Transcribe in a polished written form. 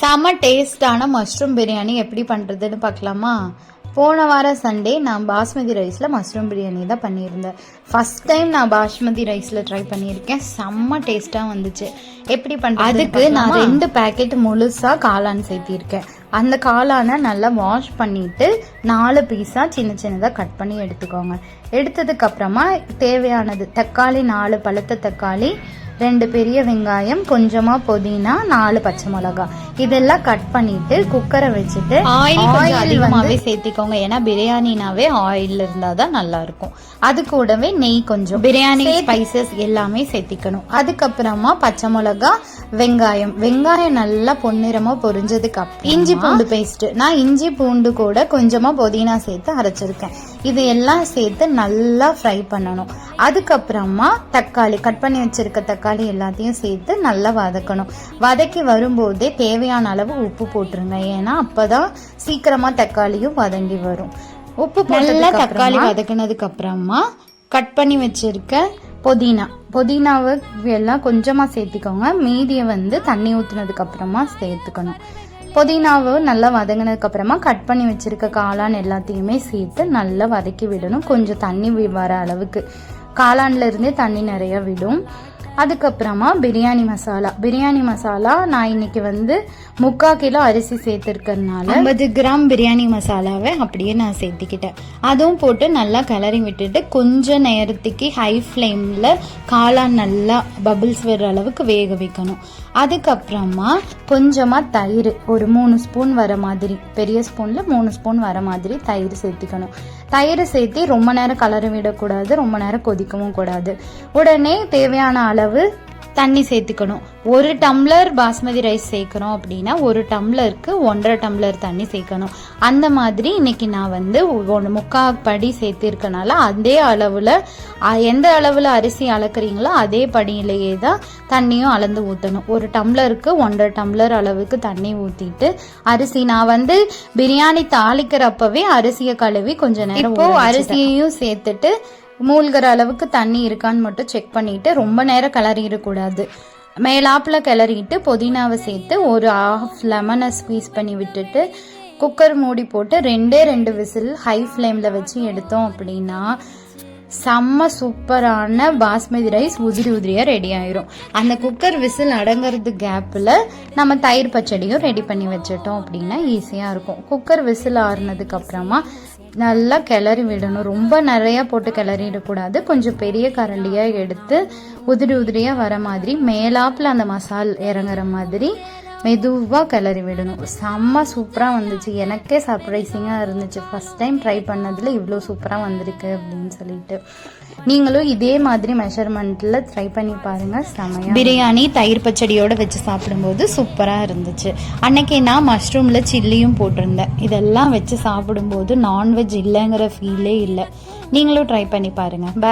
செம டேஸ்டான மஷ்ரூம் பிரியாணி எப்படி பண்ணுறதுன்னு பார்க்கலாமா? போன வாரம் சண்டே நான் பாஸ்மதி ரைஸில் மஷ்ரூம் பிரியாணி தான் பண்ணியிருந்தேன். ஃபஸ்ட் டைம் நான் பாஸ்மதி ரைஸில் ட்ரை பண்ணியிருக்கேன். செம்ம டேஸ்ட்டாக வந்துச்சு. எப்படி பண்ணுறது? அதுக்கு நான் 2 பேக்கெட் முழுசாக காளான் சேர்த்திருக்கேன். அந்த காளானை நல்லா வாஷ் பண்ணிவிட்டு 4 பீஸாக சின்ன சின்னதாக கட் பண்ணி எடுத்துக்கோங்க. எடுத்ததுக்கப்புறமா தேவையானது தக்காளி, 4 பழுத்த தக்காளி, 2 பெரிய வெங்காயம், கொஞ்சமா புதினா, 4 பச்சை மிளகாய், இதெல்லாம் கட் பண்ணிட்டு குக்கரை வச்சுட்டு ஆயில் அதிகமாகவே சேர்த்திக்கோங்க. ஏன்னா பிரியாணினாவே ஆயில் இருந்தாதான் நல்லா இருக்கும். அது கூடவே நெய், கொஞ்சம் பிரியாணி ஸ்பைசஸ் எல்லாமே சேர்த்திக்கணும். அதுக்கப்புறமா பச்சை மிளகாய், வெங்காயம் நல்லா பொன்னிறமா பொரிஞ்சதுக்கு அப்புறம் இஞ்சி பூண்டு பேஸ்ட், நான் இஞ்சி பூண்டு கூட கொஞ்சமா புதினா சேர்த்து அரைச்சிருக்கேன். இது எல்லாம் சேர்த்து நல்லா ஃப்ரை பண்ணணும். அதுக்கப்புறமா தக்காளி, கட் பண்ணி வச்சிருக்க தக்காளி எல்லாத்தையும் சேர்த்து நல்லா வதக்கணும். வதக்கி வரும்போதே தேவையான அளவு உப்பு போட்டுருங்க. ஏன்னா அப்பதான் சீக்கிரமா தக்காளியும் வதங்கி வரும். உப்பு நல்லா தக்காளி வதக்கினதுக்கு அப்புறமா கட் பண்ணி வச்சிருக்க புதினாவை எல்லாம் கொஞ்சமா சேர்த்திக்கோங்க. மீதியை தண்ணி ஊத்துனதுக்கு அப்புறமா சேர்த்துக்கணும். புதினாவை நல்லா வதங்கினதுக்கு அப்புறமா கட் பண்ணி வச்சிருக்க காளான் எல்லாத்தையுமே சேர்த்து நல்லா வதக்கி விடணும். கொஞ்சம் தண்ணி வர அளவுக்கு, காளான்ல இருந்தே தண்ணி நிறைய விடும். அதுக்கப்புறமா பிரியாணி மசாலா நான் இன்னைக்கு 3/4 கிலோ அரிசி சேர்த்துருக்கறதுனால 50 கிராம் பிரியாணி மசாலாவை அப்படியே நான் சேர்த்துக்கிட்டேன். அதுவும் போட்டு நல்லா கிளறி விட்டுட்டு கொஞ்ச நேரத்துக்கு ஹை ஃப்ளேமில் காளான் நல்லா பபிள்ஸ் வர அளவுக்கு வேக வைக்கணும். அதுக்கப்புறமா கொஞ்சமாக தயிர், ஒரு 3 ஸ்பூன் வர மாதிரி, பெரிய ஸ்பூனில் 3 ஸ்பூன் வர மாதிரி தயிர் சேர்த்திக்கணும். தயிர் சேர்த்து ரொம்ப நேரம் கலரி விடக்கூடாது, ரொம்ப நேரம் கொதிக்கவும் கூடாது. உடனே தேவையான அளவு தண்ணி சேர்த்துக்கணும். 1 டம்ளர் பாஸ்மதி ரைஸ் சேர்க்கிறோம் அப்படின்னா 1 டம்ளருக்கு 1.5 டம்ளர் தண்ணி சேர்க்கணும். அந்த மாதிரி இன்னைக்கு நான் 3/4 படி சேர்த்திருக்கனால அதே அளவுல, எந்த அளவுல அரிசி அளக்குறீங்களோ அதே படியிலேயே தான் தண்ணியும் அளந்து ஊற்றணும். 1 டம்ளருக்கு 1.5 டம்ளர் அளவுக்கு தண்ணி ஊற்றிட்டு அரிசி, நான் பிரியாணி தாளிக்கிறப்பவே அரிசியை கழுவி கொஞ்ச நேரம் அரிசியையும் சேர்த்துட்டு மூழ்கிற அளவுக்கு தண்ணி இருக்கான்னு மட்டும் செக் பண்ணிட்டு ரொம்ப நேரம் கிளறிடக்கூடாது. மேலாப்புல கிளறிட்டு புதினாவை சேர்த்து ஒரு 1/2 லெமனை ஸ்குவீஸ் பண்ணி விட்டுட்டு குக்கர் மூடி போட்டு 2 விசில் ஹை ஃப்ளேம்ல வச்சு எடுத்தோம் அப்படின்னா செம்ம சூப்பரான பாஸ்மதி ரைஸ் உதிரியா ரெடி ஆயிரும். அந்த குக்கர் விசில் அடங்கிறது கேப்ல நம்ம தயிர் பச்சடியும் ரெடி பண்ணி வச்சிட்டோம் அப்படின்னா ஈஸியா இருக்கும். குக்கர் விசில் ஆறுனதுக்கு அப்புறமா நல்லா கிளறி விடணும். ரொம்ப நிறைய போட்டு கிளறிடக்கூடாது. கொஞ்சம் பெரிய கரண்டியா எடுத்து உதிரியா வர மாதிரி மேலாப்புல அந்த மசால் இறங்குற மாதிரி மெதுவாக கிளறி விடணும். செம்ம சூப்பராக வந்துச்சு. எனக்கே சர்ப்ரைசிங்காக இருந்துச்சு. ஃபர்ஸ்ட் டைம் ட்ரை பண்ணதில் இவ்வளோ சூப்பராக வந்திருக்கு அப்படின்னு சொல்லிட்டு நீங்களும் இதே மாதிரி மெஷர்மெண்ட்டில் ட்ரை பண்ணி பாருங்கள். செமையாக பிரியாணி தயிர் பச்சடியோடு வச்சு சாப்பிடும்போது சூப்பராக இருந்துச்சு. அன்னைக்கு நான் மஷ்ரூமில் சில்லியும் போட்டிருந்தேன். இதெல்லாம் வச்சு சாப்பிடும்போது நான்வெஜ் இல்லைங்கிற ஃபீலே இல்லை. நீங்களும் ட்ரை பண்ணி பாருங்கள். பாய்.